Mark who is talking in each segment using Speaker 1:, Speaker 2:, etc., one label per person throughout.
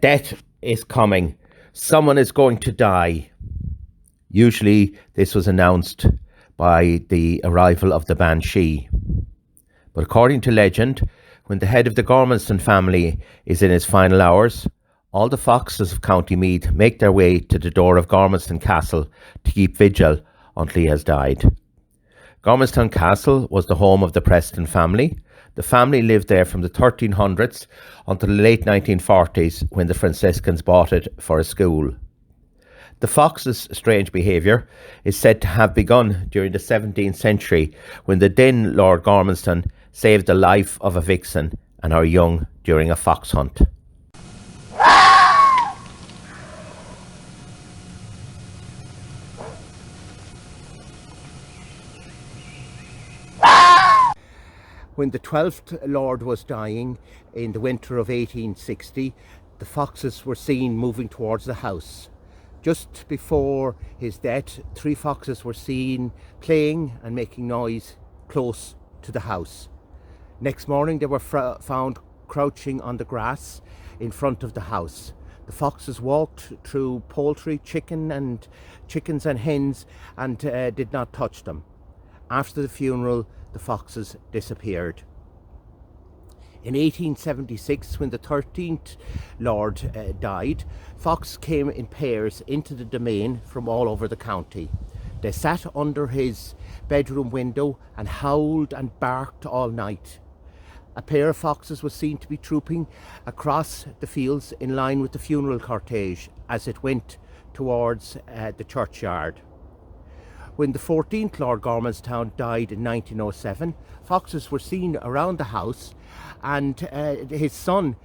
Speaker 1: death is coming. Someone is going to die. Usually this was announced by the arrival of the Banshee. But according to legend, when the head of the Gormanston family is in his final hours, all the foxes of County Meath make their way to the door of Gormanston Castle to keep vigil until he has died. Gormanston Castle was the home of the Preston family. The family lived there from the 1300s until the late 1940s, when the Franciscans bought it for a school. The foxes' strange behaviour is said to have begun during the 17th century, when the then Lord Gormanston saved the life of a vixen and her young during a fox hunt. When the 12th Lord was dying in the winter of 1860, the foxes were seen moving towards the house. Just before his death, 3 foxes were seen playing and making noise close to the house. Next morning they were found crouching on the grass in front of the house. The foxes walked through poultry, chickens and hens, and did not touch them. After the funeral, the foxes disappeared. In 1876, when the 13th Lord died, foxes came in pairs into the domain from all over the county. They sat under his bedroom window and howled and barked all night. A pair of foxes was seen to be trooping across the fields in line with the funeral cortege as it went towards the churchyard. When the 14th Lord Gormanston died in 1907, foxes were seen around the house, and his son,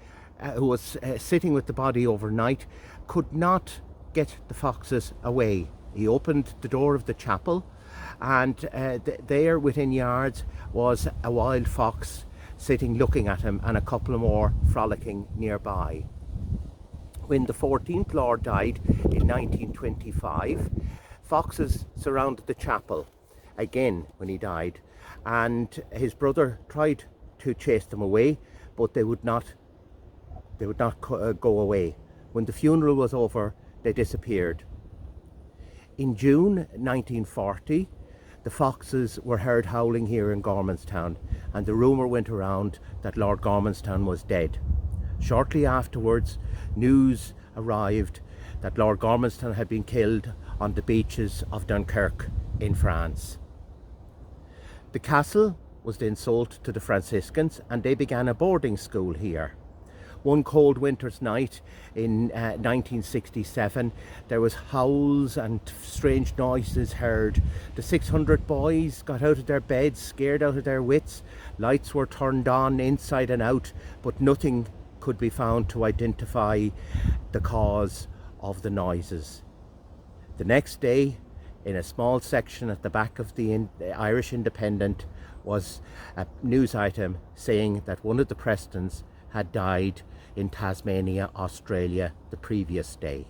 Speaker 1: who was sitting with the body overnight, could not get the foxes away. He opened the door of the chapel, and there within yards was a wild fox sitting looking at him, and a couple more frolicking nearby. When the 14th Lord died in 1925, foxes surrounded the chapel again when he died, and his brother tried to chase them away, but they would not go away. When the funeral was over, they disappeared. In June 1940, the foxes were heard howling here in Gormanston, and the rumour went around that Lord Gormanston was dead. Shortly afterwards, news arrived that Lord Gormanston had been killed on the beaches of Dunkirk in France. The castle was then sold to the Franciscans, and they began a boarding school here. One cold winter's night in 1967, there was howls and strange noises heard. The 600 boys got out of their beds, scared out of their wits. Lights were turned on inside and out, but nothing could be found to identify the cause of the noises. The next day, in a small section at the back of the Irish Independent, was a news item saying that one of the Prestons had died in Tasmania, Australia, the previous day.